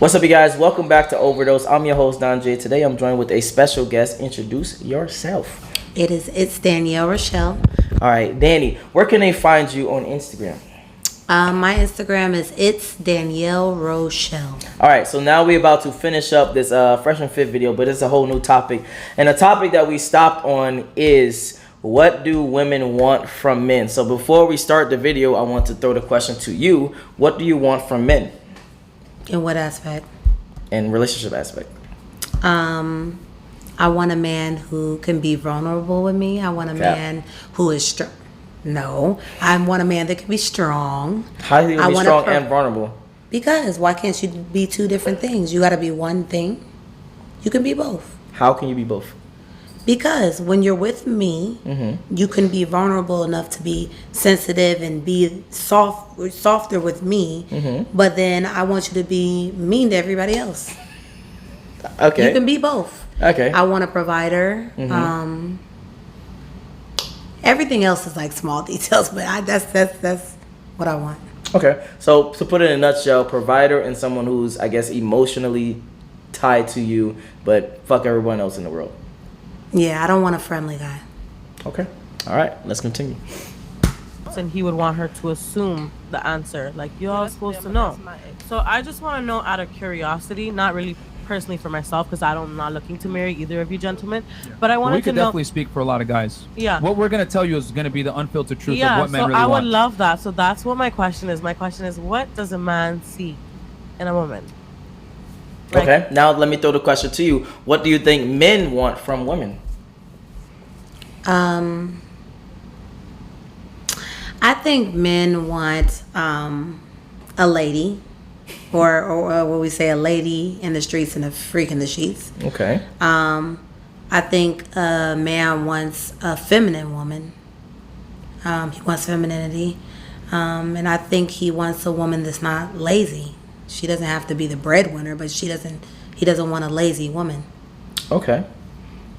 What's up, you guys? Welcome back to Overdose. I'm your host, Don Jaye. Today, I'm joined with a special guest. Introduce yourself. It's Danielle Rochelle. All right, Danny, where can they find you on Instagram? My Instagram is It's Danielle Rochelle. All right, so now we're about to finish up this freshman fit video, but it's a whole new topic. And the topic that we stopped on is, what do women want from men? So before we start the video, I want to throw the question to you. What do you want from men? In what aspect? In relationship aspect. I want a man who can be vulnerable with me. I want a man who is strong. No, I want a man that can be strong. How do you be strong and vulnerable? Because why can't you be two different things? You got to be one thing. You can be both. How can you be both? Because when you're with me, you can be vulnerable enough to be sensitive and be softer with me. But then I want you to be mean to everybody else. Okay. You can be both. Okay. I want a provider. Everything else is like small details, but that's what I want. Okay. So to put it in a nutshell, provider and someone who's, I guess, emotionally tied to you, but fuck everyone else in the world. Yeah, I don't want a friendly guy. Okay. All right. Let's continue. And he would want her to assume the answer. Like, you're all supposed to know. So I just want to know out of curiosity, not really personally for myself, because I'm not looking to marry either of you gentlemen. But I wanted we to could know. definitely speak for a lot of guys. Yeah. What we're going to tell you is going to be the unfiltered truth of what men so really I want. would love that. So that's what my question is. My question is, what does a man see in a woman? Like, Okay. Now let me throw the question to you. What do you think men want from women? I think men want a lady, or what we say, a lady in the streets and a freak in the sheets. Okay. I think a man wants a feminine woman. He wants femininity, and I think he wants a woman that's not lazy. She doesn't have to be the breadwinner, but he doesn't want a lazy woman. Okay.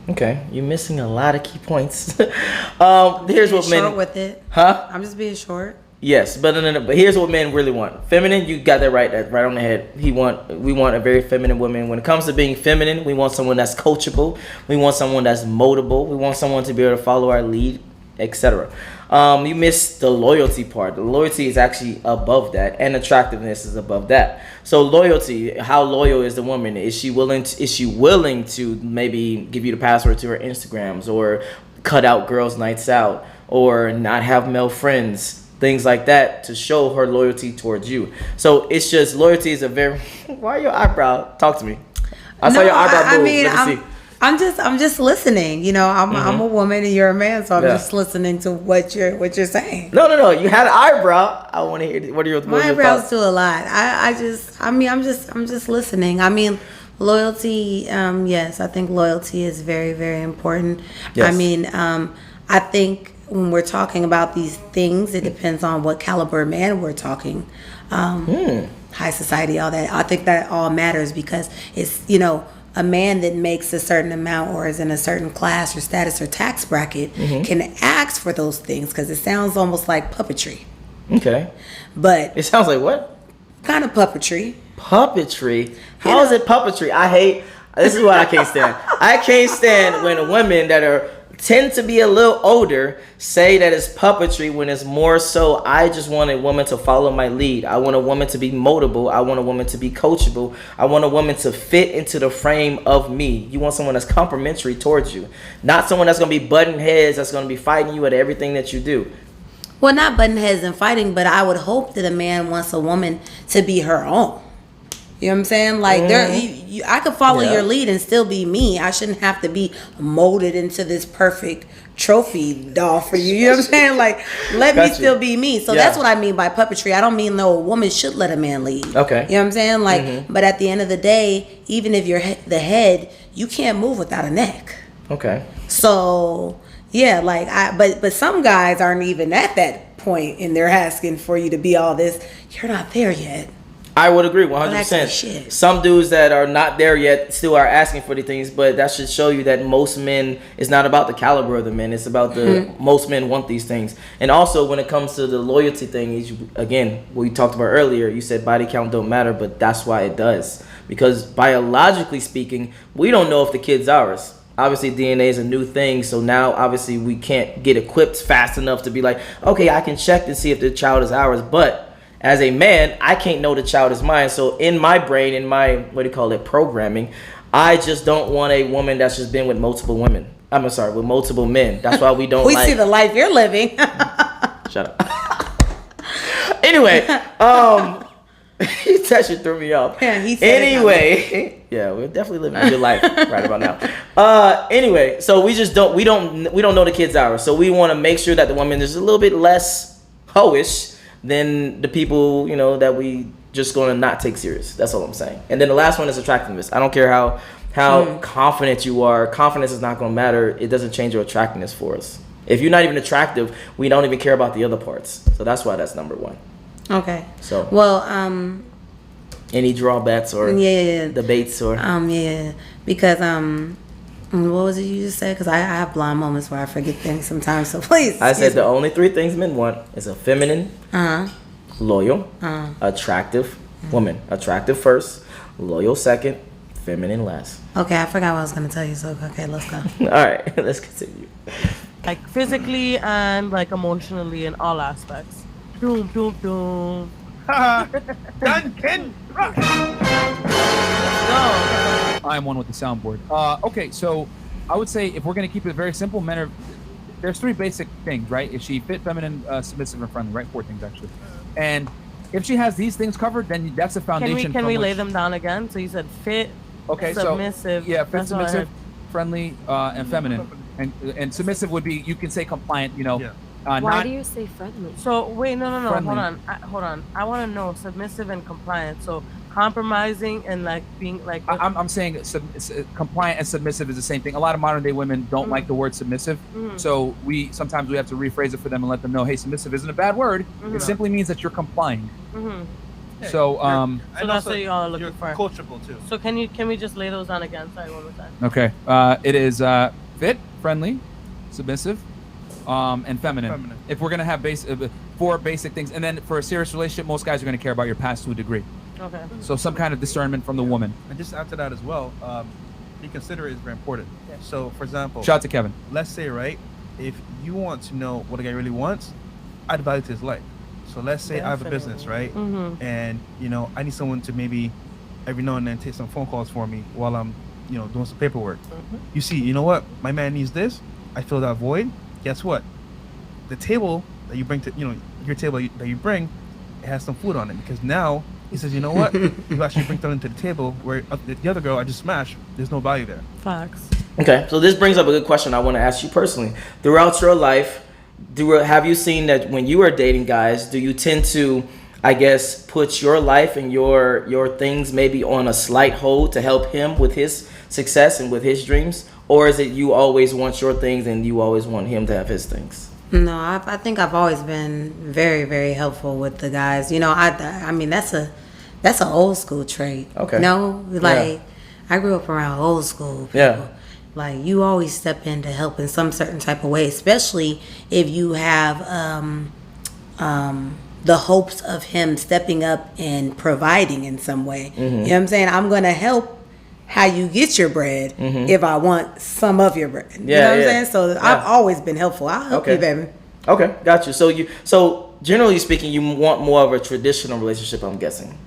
Okay, you're missing a lot of key points. Here's what men. Short with it. Huh? I'm just being short. Yes, but but here's what men really want. Feminine, you got that right. That's right on the head. We want a very feminine woman. When it comes to being feminine, we want someone that's coachable. We want someone that's moldable. We want someone to be able to follow our lead, etc. You missed the loyalty part. The loyalty is actually above that, and attractiveness is above that. So loyalty, how loyal is the woman? Is she willing to maybe give you the password to her Instagrams, or cut out girls' nights out, or not have male friends, things like that, to show her loyalty towards you? So it's just, loyalty is a very. Why your eyebrow? Talk to me. I saw your eyebrow move. Let me see. I'm just listening. You know, I'm a woman and you're a man, so I'm just listening to what you're saying. No. You had an eyebrow. I want to hear. What are your My eyebrows do a lot. I'm just listening. I mean, loyalty. Yes, I think loyalty is very, very important. Yes. I mean, I think when we're talking about these things, it depends on what caliber of man we're talking. High society, all that. I think that all matters, because it's, a man that makes a certain amount or is in a certain class or status or tax bracket can ask for those things, because it sounds almost like puppetry. Okay. But It sounds like what? kind of puppetry. Puppetry? How is it puppetry? This is what I can't stand. I can't stand when women that tend to be a little older say that it's puppetry, when it's more so, I just want a woman to follow my lead. I want a woman to be moldable. I want a woman to be coachable. I want a woman to fit into the frame of me. You want someone that's complimentary towards you, not someone that's going to be butting heads, that's going to be fighting you at everything that you do. Well, not butting heads and fighting, but I would hope that a man wants a woman to be her own. You know what I'm saying? Like, I could follow your lead and still be me. I shouldn't have to be molded into this perfect trophy doll for you. You know what I'm saying? Like, let me still be me. So that's what I mean by puppetry. I don't mean no woman should let a man lead. Okay. You know what I'm saying? Like, but at the end of the day, even if you're the head, you can't move without a neck. Okay. So yeah, like but some guys aren't even at that point, and they're asking for you to be all this. You're not there yet. I would agree Well, that's 100%. shit. Some dudes that are not there yet still are asking for the things, but that should show you that most men, it's not about the caliber of the men, it's about the most men want these things. And also when it comes to the loyalty thing, is again, what we talked about earlier, you said body count don't matter, but that's why it does. Because biologically speaking, we don't know if the kid's ours. Obviously DNA is a new thing, so now obviously we can't get equipped fast enough to be like, okay, I can check to see if the child is ours, but as a man, I can't know the child is mine. So in my brain, in my, programming, I just don't want a woman that's just been with multiple women. I'm sorry, with multiple men. That's why we don't We see the life you're living. Shut up. Anyway, he actually threw me off. Yeah, he said anyway, yeah, we're definitely living a good life right about now. Anyway, so we don't know the kid's ours. So we want to make sure that the woman is a little bit less hoish than the people, that we just gonna not take serious. That's all I'm saying. And then the last one is attractiveness. I don't care how confident you are. Confidence is not gonna matter. It doesn't change your attractiveness for us. If you're not even attractive, we don't even care about the other parts. So that's why that's number one. Okay. So well, any drawbacks or debates or because what was it you just said? Because I have blind moments where I forget things sometimes. So please. I said the only three things men want is a feminine, loyal, attractive woman. Attractive first, loyal second, feminine last. Okay, I forgot what I was gonna tell you. So okay, let's go. All right, let's continue. Like physically and like emotionally in all aspects. Doom, doom, doom. Duncan. No. I am one with the soundboard. Okay, so I would say if we're going to keep it very simple, there's three basic things, right? Is she fit, feminine, submissive, and friendly, right? Four things, actually. And if she has these things covered, then that's a foundation. Can we lay them down again? So you said fit, submissive. So, yeah, fit, submissive, friendly, and feminine. And submissive would be, you can say compliant, Yeah. Why do you say friendly? So wait, no. Friendly. Hold on. I want to know submissive and compliant. So compromising and like being like. I'm saying compliant and submissive is the same thing. A lot of modern day women don't like the word submissive, so sometimes we have to rephrase it for them and let them know, hey, submissive isn't a bad word. It simply means that you're complying. Yeah, So so that's what you all are looking for. Coachable too. So can we just lay those down again? Sorry, one more time. Okay. It is fit, friendly, submissive, and feminine. If we're gonna have four basic things, and then for a serious relationship, most guys are gonna care about your past to a degree. Okay. So some kind of discernment from the woman. And just after that as well, be considerate is very important. Yeah. So, for example, Shout out to Kevin. let's say, right, if you want to know what a guy really wants, add value to his life. So let's say I have a business, right, and I need someone to maybe every now and then take some phone calls for me while I'm doing some paperwork. You see, you know what, my man needs this. I fill that void. Guess what? The table that you bring to your table that you bring, it has some food on it, because now he says, you know what, you actually bring something to the table where the other girl I just smashed, there's no value there. Facts. Okay, so this brings up a good question I want to ask you personally. Throughout your life, have you seen that when you are dating guys, do you tend to, I guess, put your life and your things maybe on a slight hold to help him with his success and with his dreams? Or is it you always want your things and you always want him to have his things? No, I think I've always been very, very helpful with the guys. I mean that's an old school trait. Okay. I grew up around old school people. Yeah. Like you always step in to help in some certain type of way, especially if you have the hopes of him stepping up and providing in some way. You know what I'm saying? I'm gonna help how you get your bread if I want some of your bread. You know what I'm saying? So I've always been helpful. I'll help you, baby. Okay, got you. So generally speaking, you want more of a traditional relationship, I'm guessing.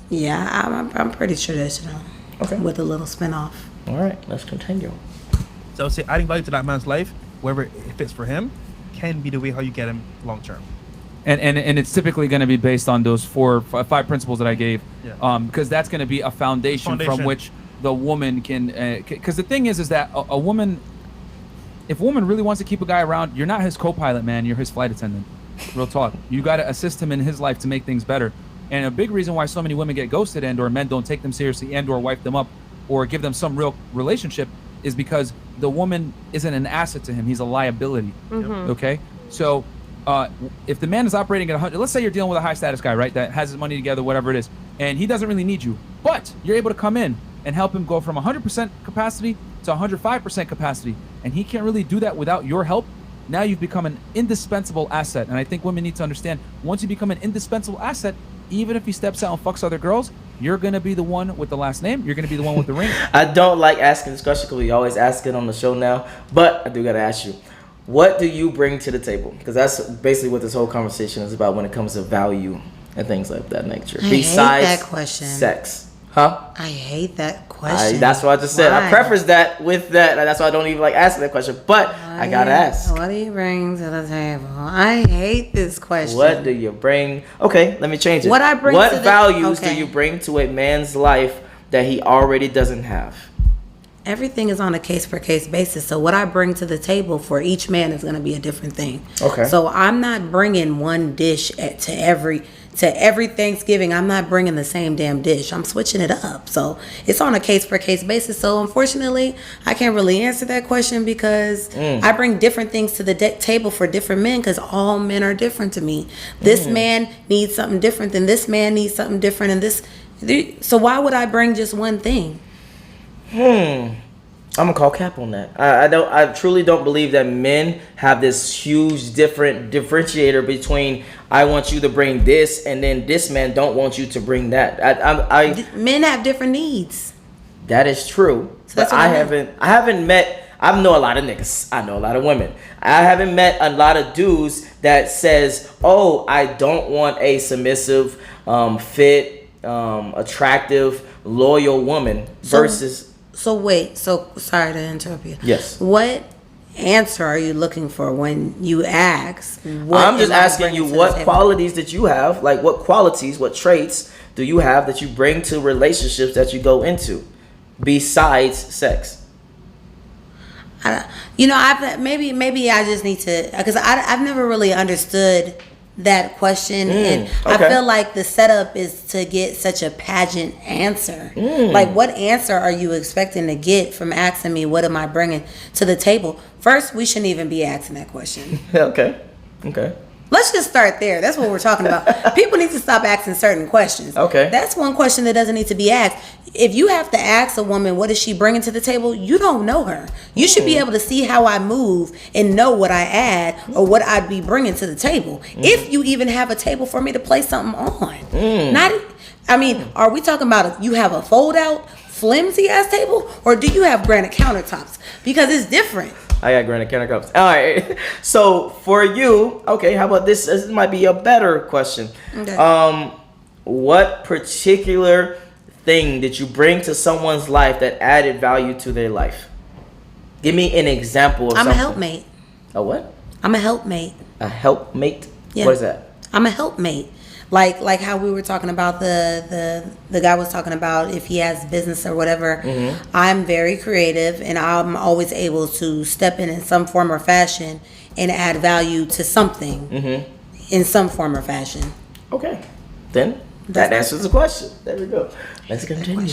Yeah, I'm pretty traditional. Okay. With a little spinoff. All right, let's continue. So I would say adding value to that man's life, wherever it fits for him, can be the way how you get him long term. And it's typically going to be based on those 5 principles that I gave, because that's going to be a foundation from which the woman can. Because the thing is that a woman, if a woman really wants to keep a guy around, you're not his co-pilot, man. You're his flight attendant. Real talk. You got to assist him in his life to make things better. And a big reason why so many women get ghosted and/or men don't take them seriously and/or wipe them up or give them some real relationship is because the woman isn't an asset to him. He's a liability. Okay? So if the man is operating at 100, let's say you're dealing with a high status guy, right, that has his money together, whatever it is, and he doesn't really need you, but you're able to come in and help him go from 100% capacity to 105% capacity, and he can't really do that without your help. Now you've become an indispensable asset. And I think women need to understand, once you become an indispensable asset, even if he steps out and fucks other girls, you're going to be the one with the last name. You're going to be the one with the ring. I don't like asking this question because we always ask it on the show now. But I do got to ask you, what do you bring to the table? Because that's basically what this whole conversation is about when it comes to value and things like that nature. I Besides hate that question. Sex. Huh? I hate that question. That's what I just said. Why? I preface that with that. That's why I don't even like asking that question. But I gotta ask. What do you bring to the table? I hate this question. What do you bring? Okay, let me change it. What I bring What to the- values okay. do you bring to a man's life that he already doesn't have? Everything is on a case-per-case basis. So what I bring to the table for each man is going to be a different thing. Okay. So I'm not bringing one dish to every Thanksgiving. I'm not bringing the same damn dish. I'm switching it up. So it's on a case-per-case basis. So unfortunately, I can't really answer that question because I bring different things to the table for different men because all men are different to me. This man needs something different than this man needs something different, and this. So why would I bring just one thing? I'm gonna call cap on that. I truly don't believe that men have this huge differentiator between I want you to bring this and then this man don't want you to bring that. Men have different needs. That is true. So But that's what I I mean. haven't met. I know a lot of niggas. I know a lot of women. I haven't met a lot of dudes that says, "Oh, I don't want a submissive, fit, attractive, loyal woman." Versus. So wait. So sorry to interrupt you. Yes. What answer are you looking for when you ask? I'm just asking you what qualities that you have, like what qualities, what traits do you have that you bring to relationships that you go into, besides sex? Maybe I just need to, because I've never really understood that question, and I okay. feel like the setup is to get such a pageant answer. Like, what answer are you expecting to get from asking me what am I bringing to the table? First, we shouldn't even be asking that question. Okay. Let's just start there. That's what we're talking about. People need to stop asking certain questions. Okay. That's one question that doesn't need to be asked. If you have to ask a woman, what is she bringing to the table? You don't know her. You should be able to see how I move and know what I add or what I'd be bringing to the table. If you even have a table for me to place something on. Are we talking about you have a fold out, flimsy ass table, or do you have granite countertops? Because it's different. I got granite countertops. All right. So for you, okay, how about this? This might be a better question. Okay. What particular thing did you bring to someone's life that added value to their life? Give me an example of I'm something. a helpmate. A what? I'm a helpmate. A helpmate? Yeah. What is that? I'm a helpmate. Like how we were talking about the guy was talking about if he has business or whatever. I'm very creative and I'm always able to step in some form or fashion and add value to something in some form or fashion. Okay. Then that answers the question. There we go. Let's continue.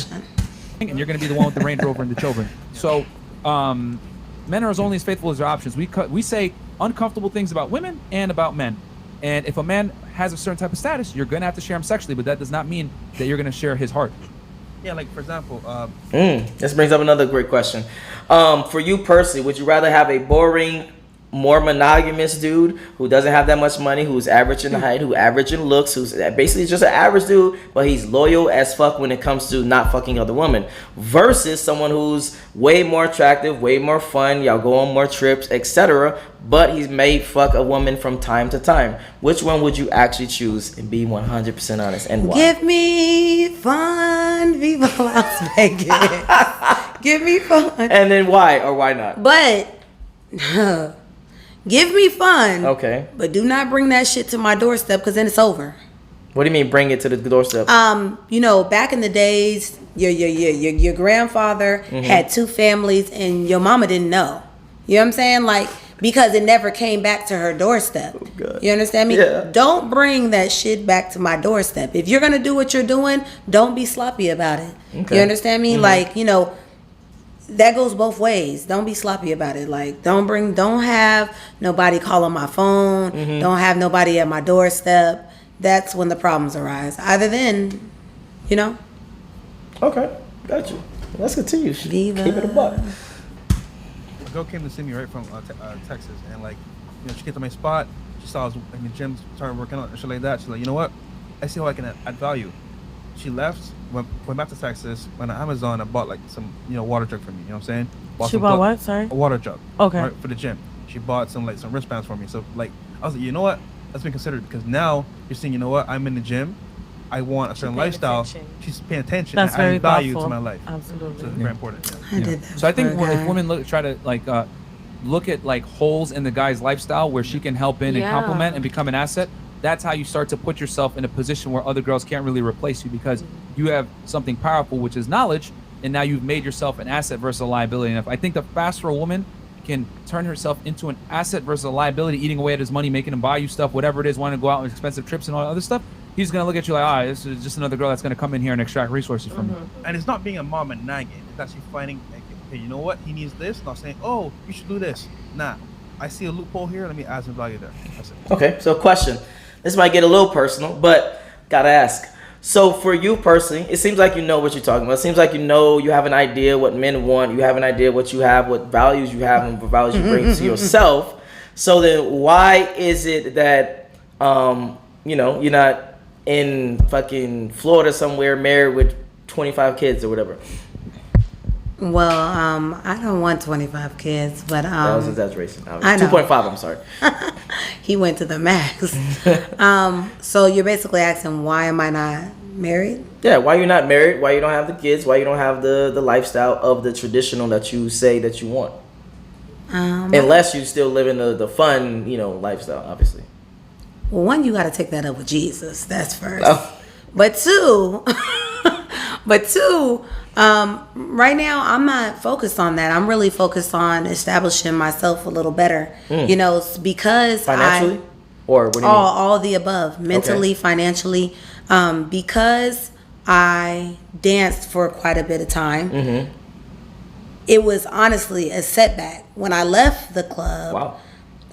And you're going to be the one with the Range Rover and the children. So men are as only as faithful as their options. We say uncomfortable things about women and about men. And if a man has a certain type of status, you're going to have to share him sexually, but that does not mean that you're going to share his heart. Yeah, like for example, This brings up another great question. For you personally, would you rather have a boring, more monogamous dude who doesn't have that much money, who's average in height, who's average in looks, who's basically just an average dude, but he's loyal as fuck when it comes to not fucking other women, versus someone who's way more attractive, way more fun, y'all go on more trips, etc., but he's may fuck a woman from time to time? Which one would you actually choose, and be 100% honest, and why? Give me fun, Viva Las Vegas. Give me fun. And then why or why not? But give me fun. Okay. But do not bring that shit to my doorstep because then it's over. What do you mean bring it to the doorstep? Back in the days, your grandfather had 2 families and your mama didn't know. You know what I'm saying? Like, because it never came back to her doorstep. Oh, God. You understand me? Yeah. Don't bring that shit back to my doorstep. If you're going to do what you're doing, don't be sloppy about it. Okay. You understand me? Like, that goes both ways. Don't be sloppy about it. Like, don't have nobody call on my phone. Don't have nobody at my doorstep. That's when the problems arise. Either then, you know. Okay, got you. Let's continue. Keep it a buck. A girl came to see me right from Texas, and like, you know, she came to my spot. She saw I was in the gym, started working out and shit like that. She's like, you know what? I see how I can add value. She left, went back to Texas, went on Amazon and bought like some, you know, water jug for me. You know what I'm saying? She bought what? Sorry? A water jug. Okay. Right, for the gym. She bought some wristbands for me. So like, I was like, you know what? Let's be considered, because now you're saying, you know what? I'm in the gym. I want a certain lifestyle. Attention. She's paying attention. That's and very adding value thoughtful. to my life. Absolutely. So it's very important. Yeah. I did that. So I think for a if guy. women try to like look at like holes in the guy's lifestyle where she can help in and Yeah. complement and become an asset, that's how you start to put yourself in a position where other girls can't really replace you, because you have something powerful, which is knowledge, and now you've made yourself an asset versus a liability. And if I think the faster a woman can turn herself into an asset versus a liability, eating away at his money, making him buy you stuff, whatever it is, wanting to go out on expensive trips and all that other stuff, he's gonna look at you like, this is just another girl that's gonna come in here and extract resources from you. And it's not being a mom and nagging. It's actually finding, like, okay, you know what? He needs this. Not saying, oh, you should do this. Nah. I see a loophole here. Let me add some value there. That's it. Okay, so question. This might get a little personal, but gotta ask. So for you personally, it seems like you know what you're talking about. It seems like you know, you have an idea what men want. You have an idea what you have, what values you have, and what values you bring to yourself. So then why is it that, you know, you're not in fucking Florida somewhere married with 25 kids or whatever? Well, I don't want 25 kids, but That was exaggeration. I know. 2.5, I'm sorry. he went to the max. So you're basically asking, why am I not married? Yeah, why you're not married, why you don't have the kids, why you don't have the lifestyle of the traditional that you say that you want. Unless you still live in the fun, you know, lifestyle, obviously. Well, one, you got to take that up with Jesus. That's first. Oh. But two, right now I'm not focused on that. I'm really focused on establishing myself a little better. You know, because Financially? Or what do you mean? all the above, mentally, financially, because I danced for quite a bit of time. It was honestly a setback when I left the club. Wow.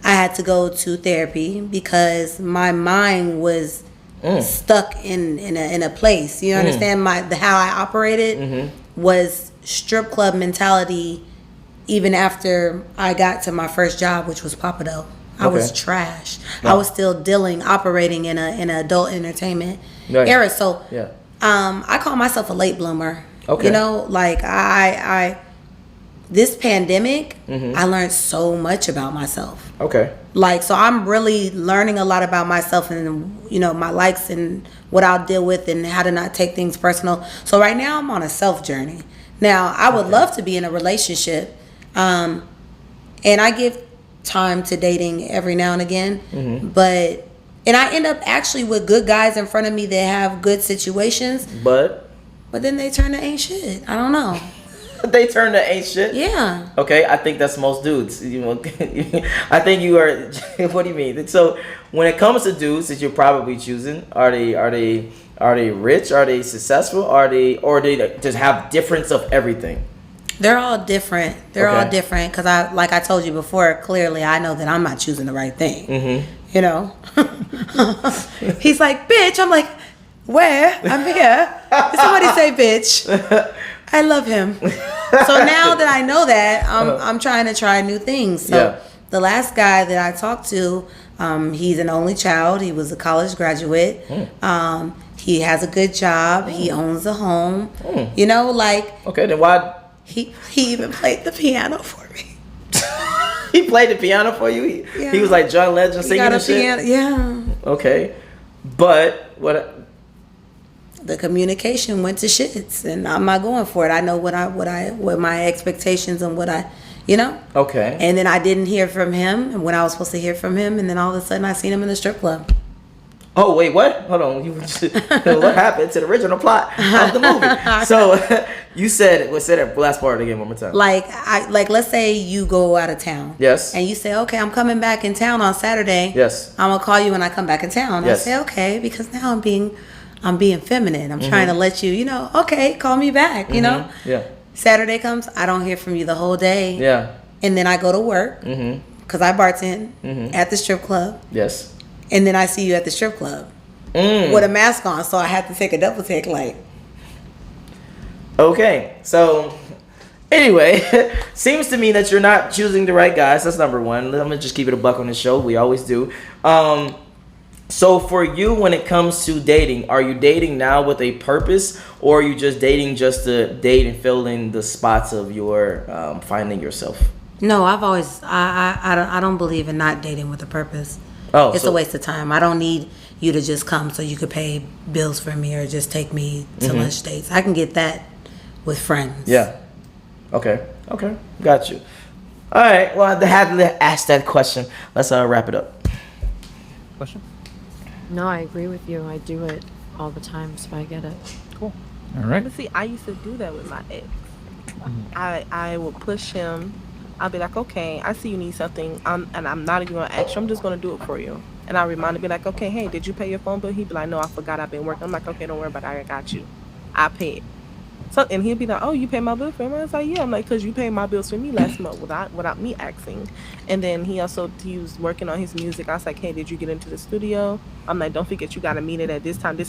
I had to go to therapy because my mind was stuck in a place. You understand how I operated was strip club mentality. Even after I got to my first job, which was Papado, I was trash. I was still operating in an adult entertainment era. So I call myself a late bloomer. Okay. You know, like this pandemic, I learned so much about myself. Okay. Like, so I'm really learning a lot about myself and, you know, my likes and what I'll deal with and how to not take things personal. So right now I'm on a self journey. Now, I would love to be in a relationship. And I give time to dating every now and again. And I end up actually with good guys in front of me that have good situations. But then they turn to ain't shit. I don't know. They turn to ain't shit? Yeah. Okay, I think that's most dudes. You know, I think you are. What do you mean? So when it comes to dudes that you're probably choosing, are they rich? Are they successful? Or they just have difference of everything? They're all different. All different because like I told you before, clearly I know that I'm not choosing the right thing. You know. He's like, bitch. I'm like, where? I'm here. Did somebody say bitch? I love him. So now that I know that, I'm trying to try new things. So the last guy that I talked to, he's an only child. He was a college graduate. He has a good job. He owns a home. You know, like. Okay, then why? He even played the piano for me. He played the piano for you? He was like John Legend singing and shit? Piano, yeah. Okay. But what? The communication went to shits, and I'm not going for it. I know what my expectations and what I, you know. Okay. And then I didn't hear from him when I was supposed to hear from him, and then all of a sudden I seen him in the strip club. Oh wait, what? Hold on. What happened to the original plot of the movie? So you said that last part again one more time. Like let's say you go out of town. Yes. And you say, okay, I'm coming back in town on Saturday. Yes. I'm gonna call you when I come back in town. Yes. I say, okay, because now I'm being feminine. I'm trying to let you, you know, okay, call me back, you know? Yeah. Saturday comes, I don't hear from you the whole day. Yeah. And then I go to work Mm-hmm. because I bartend Mm-hmm. at the strip club. Yes. And then I see you at the strip club Mm. with a mask on, so I have to take a double take. Like, Okay, so anyway, seems to me that you're not choosing the right guys. That's number one. I'm gonna just keep it a buck on the show. We always do. So for you, when it comes to dating, are you dating now with a purpose, or are you just dating just to date and fill in the spots of your finding yourself? no, I've always I don't believe in not dating with a purpose. Oh, It's so- a waste of time. I don't need you to just come so you could pay bills for me or just take me to lunch dates. I can get that with friends. Yeah. Okay. Got you. All right. Well, I had to ask that question. Let's wrap it up. Question? No, I agree with you. I do it all the time, so I get it. Cool. All right. But see, I used to do that with my ex. I would push him. I'll be like, okay, I see you need something, and I'm not even gonna ask you. I'm just gonna do it for you. And I remind him, be like, okay, hey, did you pay your phone bill? He'd be like, no, I forgot. I've been working. I'm like, okay, don't worry about it. I got you. I paid. So, and he'd be like, oh, you paid my bill for him? I was like, yeah. I'm like, because you paid my bills for me last month without me asking. And then he was working on his music. I was like, hey, did you get into the studio? I'm like, don't forget, you got to meet it at this time. He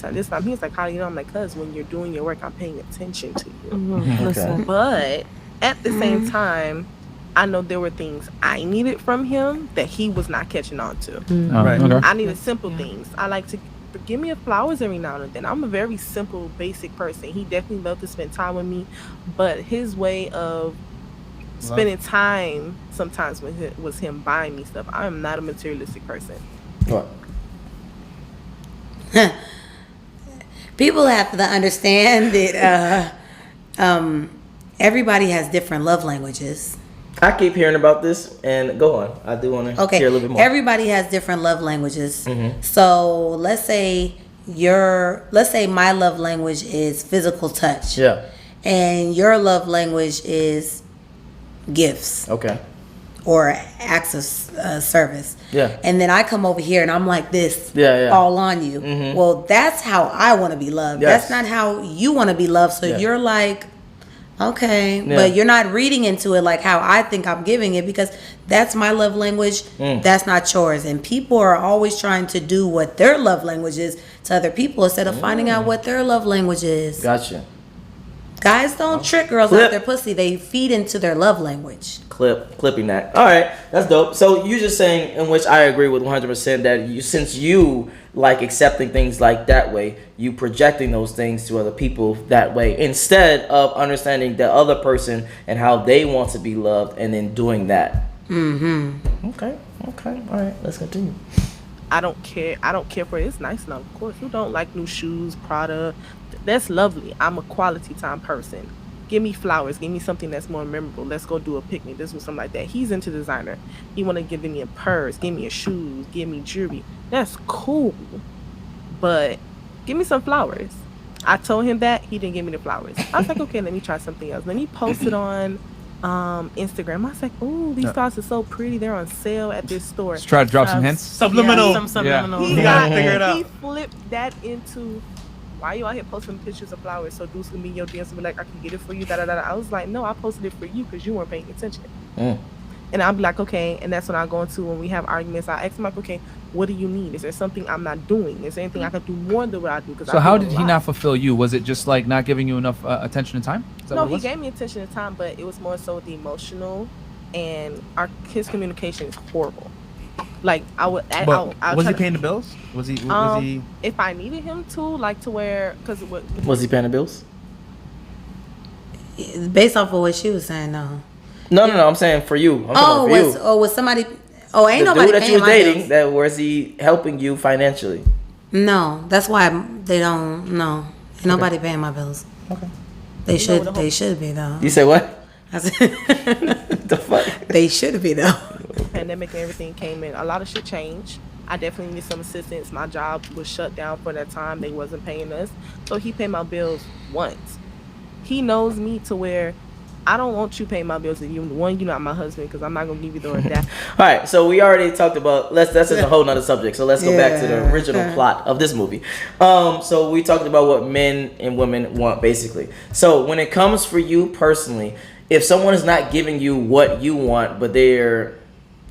was like, how do you know? I'm like, because when you're doing your work, I'm paying attention to you. Mm-hmm. Listen. But at the same time, I know there were things I needed from him that he was not catching on to. Oh, Right. okay. I needed simple things. I like to give me a flowers every now and then. I'm a very simple, basic person. He definitely loved to spend time with me, but his way of spending time sometimes was him buying me stuff. I am not a materialistic person. What? People have to understand that everybody has different love languages. I keep hearing about this, and go on. I do want to Okay, hear a little bit more. everybody has different love languages. Mhm. So let's say my love language is physical touch. Yeah. And your love language is gifts Okay. or acts of service. Yeah. And then I come over here and I'm like this, Yeah, yeah. all on you. Mhm. Well, that's how I want to be loved. Yes. That's not how you want to be loved. So Yeah. you're like, okay, Yeah. but you're not reading into it like how I think I'm giving it, because that's my love language. That's not yours. And people are always trying to do what their love language is to other people instead of finding out what their love language is. Gotcha. Guys don't trick girls Flip. out their pussy. They feed into their love language. Clipping that. All right, that's dope. So you just saying, in which I agree with 100%, that since you like accepting things like that way, you projecting those things to other people that way instead of understanding the other person and how they want to be loved and then doing that. Mm-hmm. Okay. All right, let's continue. I don't care for it. It's nice enough, of course. Who don't like new shoes, Prada? That's lovely. I'm a quality time person. Give me flowers. Give me something that's more memorable. Let's go do a picnic. This was something like that. He's into designer. He want to give me a purse. Give me a shoes. Give me jewelry. That's cool. But give me some flowers. I told him that. He didn't give me the flowers. I was like, okay, let me try something else. Then he posted on Instagram. I was like, oh, these flowers are so pretty. They're on sale at this store. Let's try to drop some hints. Subliminal. Some subliminal. You gotta figure it out. He flipped that into, why you out here posting pictures of flowers? So dudes can be in your DMs and be like, I can get it for you. Da da da. I was like, no, I posted it for you because you weren't paying attention. And I'll be like, okay. And that's when I go into, when we have arguments, I ask him like, okay, what do you need? Is there something I'm not doing? Is there anything I can do more than what I do? So how did he not fulfill you? Was it just like not giving you enough attention and time? Is that No, what it he was? gave me attention and time, but it was more so the emotional, and his communication is horrible. Like But was he paying the bills? Was he? If I needed him to, like to where, because Was he paying the bills? Based off of what she was saying, no. No. I'm saying for you. I'm talking about for you. Was somebody? Oh, ain't The nobody dude that paying you was my dating, bills. that was he helping you financially? No, that's why they don't. No, ain't nobody paying my bills. Okay. They should. the They should be though. You say what? I said, The fuck? they should be though. pandemic and everything came in, a lot of shit changed. I definitely needed some assistance. My job was shut down for that time. They wasn't paying us. So he paid my bills once. He knows me to where I don't want you paying my bills, and you're not my husband, because I'm not gonna give you the that. All right, so we already talked about that's a whole nother subject. So let's go back to the original plot of this movie. So we talked about what men and women want, basically. So when it comes for you personally, if someone is not giving you what you want, but they're,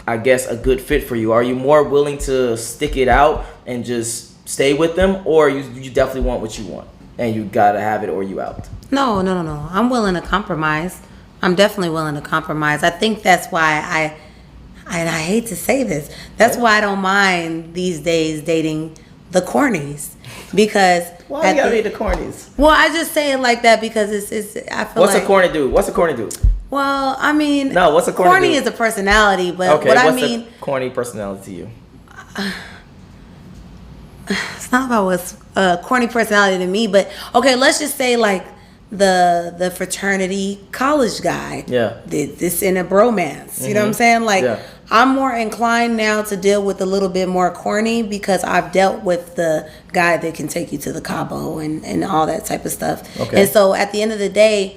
I guess, a good fit for you, are you more willing to stick it out and just stay with them, or you definitely want what you want and you gotta have it or you out? No. I'm willing to compromise. I'm definitely willing to compromise. I think that's why and I hate to say this, that's why I don't mind these days dating the cornies. Because why you gotta be the cornies? Well, I just say it like that because it's I feel What's a corny dude? What's a corny dude? Well, I mean, no, what's a corny dude? Is a personality, but okay, what I what's mean, a corny personality to you? It's not about what's a corny personality to me, but okay, let's just say like the fraternity college guy. Yeah. Did this in a bromance. You know what I'm saying? Like I'm more inclined now to deal with a little bit more corny because I've dealt with the guy that can take you to the Cabo and all that type of stuff. Okay. And so at the end of the day,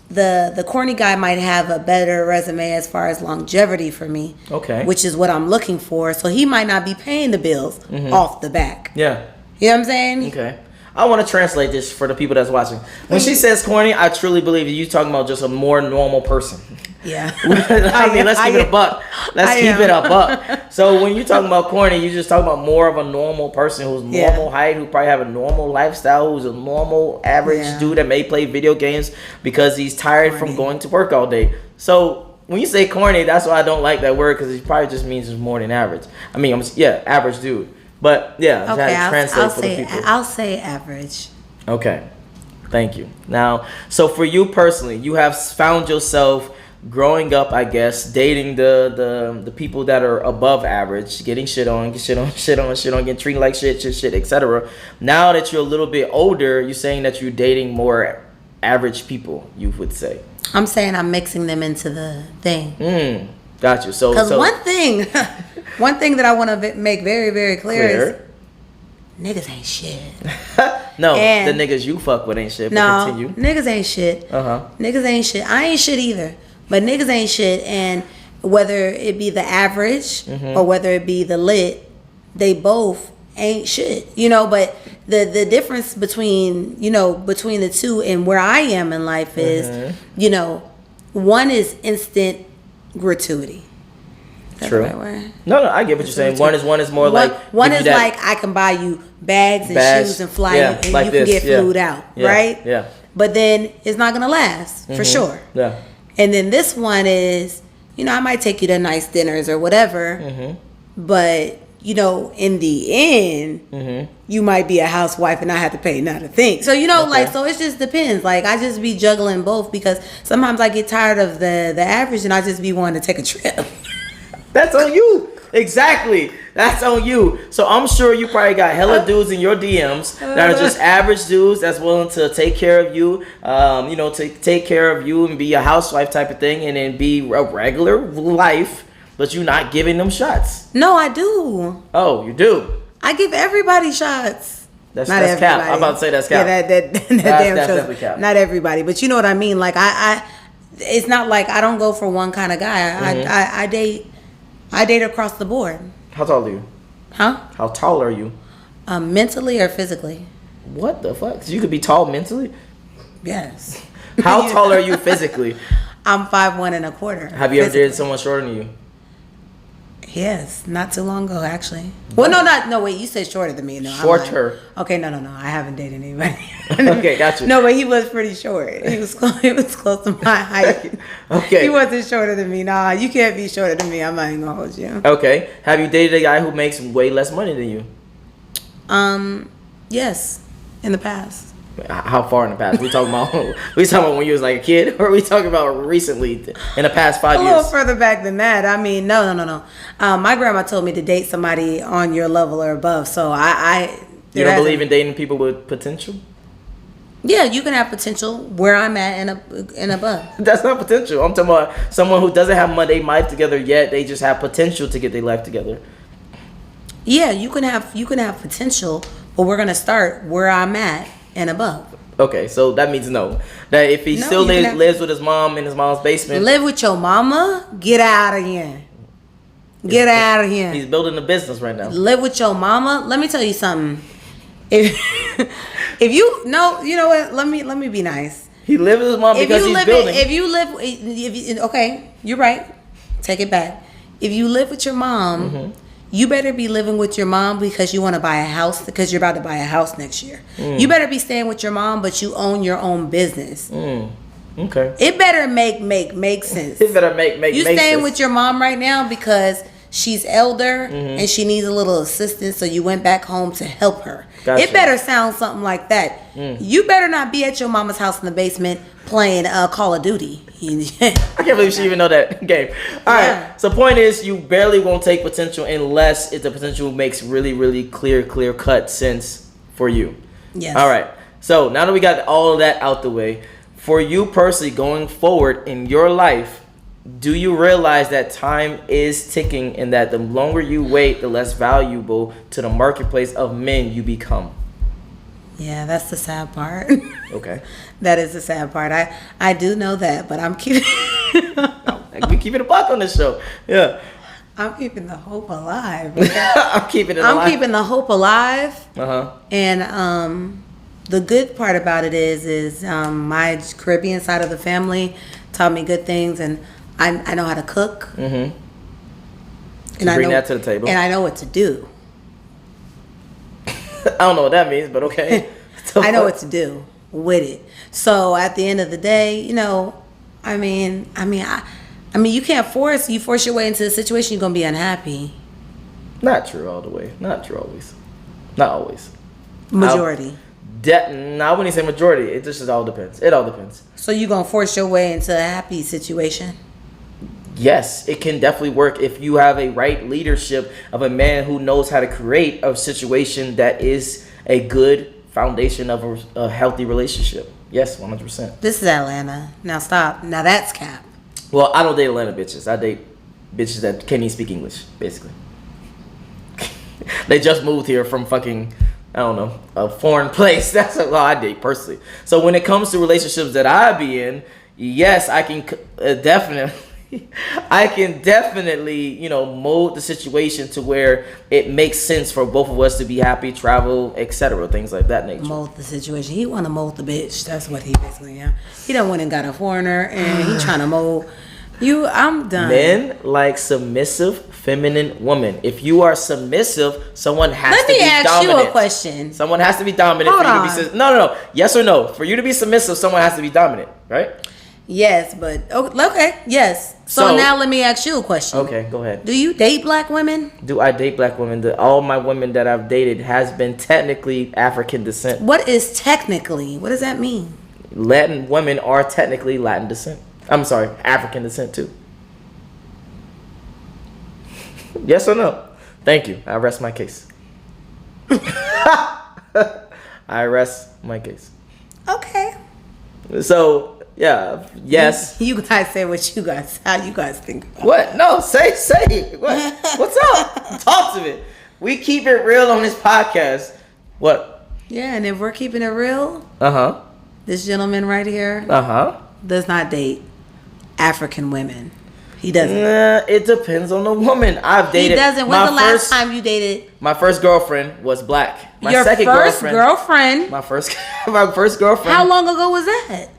the corny guy might have a better resume as far as longevity for me. Okay. Which is what I'm looking for. So he might not be paying the bills off the back. Yeah. You know what I'm saying? Okay. I want to translate this for the people that's watching. When she says corny, I truly believe you're talking about just a more normal person. Yeah. I mean, let's keep it a buck. Let's keep it a buck. So when you're talking about corny, you're just talking about more of a normal person who's normal height, who probably have a normal lifestyle, who's a normal average dude that may play video games because he's tired from going to work all day. So when you say corny, that's why I don't like that word, because it probably just means it's more than average. I mean, average dude. But yeah, okay, I'll say average. Okay, thank you. Now, so for you personally, you have found yourself growing up, I guess, dating the people that are above average, getting shit on, getting treated like shit, etc. Now that you're a little bit older, you're saying that you're dating more average people, you would say. I'm saying I'm mixing them into the thing. Got you. So because one thing that I want to make very, very clear is niggas ain't shit. No, the niggas you fuck with ain't shit. But continue. Niggas ain't shit. Niggas ain't shit. I ain't shit either. But niggas ain't shit. And whether it be the average or whether it be the lit, they both ain't shit. You know, but the difference between the two and where I am in life is, one is instant gratuity. True. Right. No, I get what you're saying. One is more like one is like I can buy you bags and shoes and fly you, and like you can get food out, right? Yeah. But then it's not gonna last for sure. Yeah. And then this one is, I might take you to nice dinners or whatever, but in the end, you might be a housewife and I have to pay not a thing. So so it just depends. Like I just be juggling both because sometimes I get tired of the average and I just be wanting to take a trip. That's on you. Exactly. That's on you. So I'm sure you probably got hella dudes in your DMs that are just average dudes that's willing to take care of you, to take care of you and be a housewife type of thing, and then be a regular life, but you're not giving them shots. No, I do. Oh, you do? I give everybody shots. That's cap. I'm about to say that's cap. Yeah, that's definitely cap. Not everybody, but you know what I mean. Like I it's not like I don't go for one kind of guy. I date across the board. How tall are you? Huh? How tall are you? Mentally or physically? What the fuck? So you could be tall mentally? Yes. How tall are you physically? I'm 5'1.25". Have you ever dated someone shorter than you? Yes, not too long ago, actually. Well, no, wait, you said shorter than me. No, shorter. Okay, no, I haven't dated anybody. Okay, gotcha. No, but he was pretty short. He was close to my height. Okay. He wasn't shorter than me. Nah, you can't be shorter than me. I'm not even gonna hold you. Okay. Have you dated a guy who makes way less money than you? Yes, in the past. How far in the past? We talking about when you was like a kid, or are we talking about recently in the past 5 years? A little further back than that. I mean, no. My grandma told me to date somebody on your level or above. So You don't believe in dating people with potential? Yeah, you can have potential where I'm at and above. That's not potential. I'm talking about someone who doesn't have their life together yet. They just have potential to get their life together. Yeah, you can have potential, but we're gonna start where I'm at and above. Okay, so that means no. That if he still lives with his mom in his mom's basement. Live with your mama? Get out of here. Get out of here. He's building a business right now. Live with your mama? Let me tell you something. If you know what? Let me be nice. He lives with his mom because he's building. Okay, you're right. Take it back. If you live with your mom, you better be living with your mom because you want to buy a house, because you're about to buy a house next year. You better be staying with your mom, but you own your own business. Okay. It better make sense. It better make You staying staying with your mom right now because she's elder and she needs a little assistance, so you went back home to help her. Gotcha. It better sound something like that. You better not be at your mama's house in the basement playing Call of Duty. I can't believe she even know that game. All right. So point is, you barely won't take potential unless the potential makes really, really clear cut sense for you. Yes. All right. So now that we got all of that out the way, for you personally going forward in your life, do you realize that time is ticking and that the longer you wait, the less valuable to the marketplace of men you become? Yeah, that's the sad part. Okay. That is the sad part. I do know that, but I'm keeping... We keeping a buck on this show. Yeah. I'm keeping the hope alive. I'm keeping it alive. I'm keeping the hope alive. Uh-huh. And the good part about it is my Caribbean side of the family taught me good things, and I know how to cook. Mm-hmm. And bring that to the table. And I know what to do. I don't know what that means, but okay. I know what to do with it. So at the end of the day, you can't force your way into a situation, you're gonna be unhappy. Not true all the way. Not true always. Not always. Majority. I wouldn't say majority. It just all depends. It all depends. So you gonna force your way into a happy situation? Yes, it can definitely work if you have a right leadership of a man who knows how to create a situation that is a good foundation of a healthy relationship. Yes, 100%. This is Atlanta. Now stop. Now that's cap. Well, I don't date Atlanta bitches. I date bitches that can't even speak English, basically. They just moved here from fucking, I don't know, a foreign place. That's what I date personally. So when it comes to relationships that I be in, yes, I can definitely, mold the situation to where it makes sense for both of us to be happy, travel, etc., things like that nature. Mold the situation. He want to mold the bitch. That's what he basically, He done went and got a foreigner, and he trying to mold you. I'm done. Men like submissive, feminine women. If you are submissive, someone has to be dominant. Let me ask you a question. Someone has to be dominant for you to be. No. Yes or no? For you to be submissive, someone has to be dominant, right? Yes, but okay, yes. So now let me ask you a question. Okay, go ahead. Do you date black women? Do I date black women? All my women that I've dated has been technically African descent. What is technically? What does that mean? Latin women are technically Latin descent. I'm sorry, African descent too. Yes or no? Thank you. I rest my case. I rest my case. Okay. So. Yeah. Yes. You guys say what you guys. How you guys think about what? It. No. Say. What? What's up? Talk to me. We keep it real on this podcast. What? Yeah, and if we're keeping it real, this gentleman right here, does not date African women. He doesn't. It depends on the woman. I've dated. He doesn't. When's the last time you dated? My first girlfriend was black. My Your second first girlfriend. My first girlfriend. How long ago was that?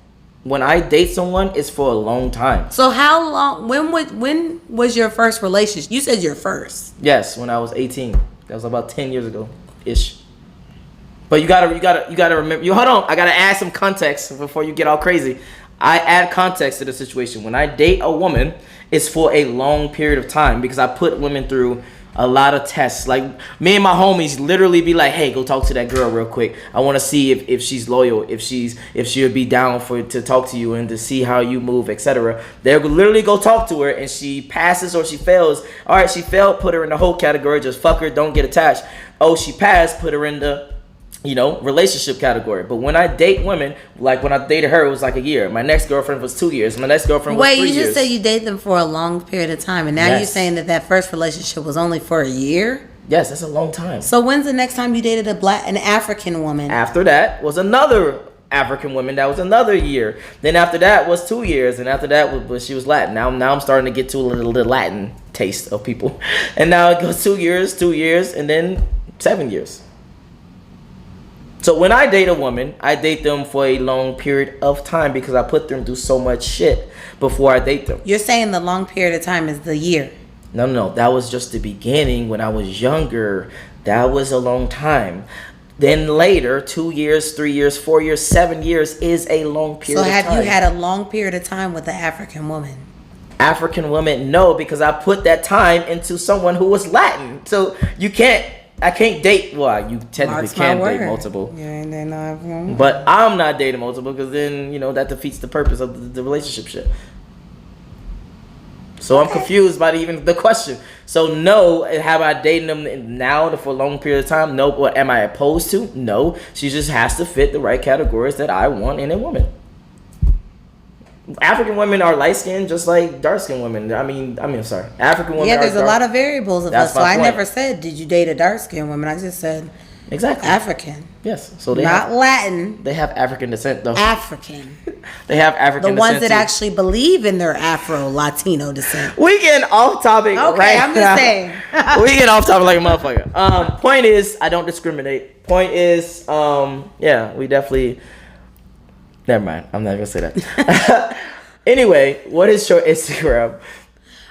When I date someone, it's for a long time. So how long? When was your first relationship? You said your first. Yes, when I was 18. That was about 10 years ago, ish. But you gotta remember. Hold on. I gotta add some context before you get all crazy. I add context to the situation. When I date a woman, it's for a long period of time because I put women through a lot of tests. Like me and my homies literally be like, hey, go talk to that girl real quick. I want to see if she's loyal, if she'll be down to talk to you and to see how you move, etc. They'll literally go talk to her and she passes or she fails. All right, she failed, put her in the whole category, just fuck her, don't get attached. Oh, she passed, put her in the relationship category. But when I date women, like when I dated her, it was like a year. My next girlfriend was 2 years. My next girlfriend was 3 years. Wait, you just said you dated them for a long period of time, and now you're saying that first relationship was only for a year? Yes, that's a long time. So when's the next time you dated an African woman? After that was another African women, that was another year. Then after that was 2 years, and after that was she was Latin. Now I'm starting to get to a little Latin taste of people, and now it goes 2 years, and then 7 years. So when I date a woman, I date them for a long period of time because I put them through so much shit before I date them. You're saying the long period of time is the year. No. That was just the beginning when I was younger. That was a long time. Then later, 2 years, 3 years, 4 years, 7 years is a long period of time. So have you had a long period of time with an African woman? African woman, no, because I put that time into someone who was Latin. So I can't date. Well, you technically can date multiple. But I'm not dating multiple because then, that defeats the purpose of the relationship shit. So I'm confused by even the question. So no, have I dated them now for a long period of time? No. What am I opposed to? No. She just has to fit the right categories that I want in a woman. African women are light skinned just like dark skinned women. Sorry. African women. Yeah, there's a lot of variables of us. So I point. never said, did you date a dark skinned woman? I just said exactly African. Yes. So they not Latin. They have African descent though. African. They have African descent. The ones that too. actually believe in their Afro-Latino descent. We getting off topic. Okay, right I'm now. just saying. We get off topic like a motherfucker. Point is, I don't discriminate. Point is, we definitely. Never mind. I'm not gonna say that. Anyway, what is your Instagram?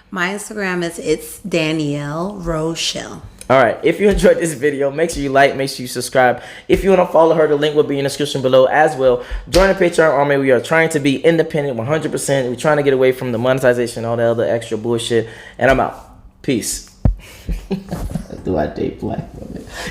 My Instagram is it's Danielle Rochelle. All right. If you enjoyed this video, make sure you like, make sure you subscribe. If you want to follow her, the link will be in the description below as well. Join the Patreon army. We are trying to be independent 100%. We're trying to get away from the monetization, all the other extra bullshit. And I'm out. Peace. Do I date black women?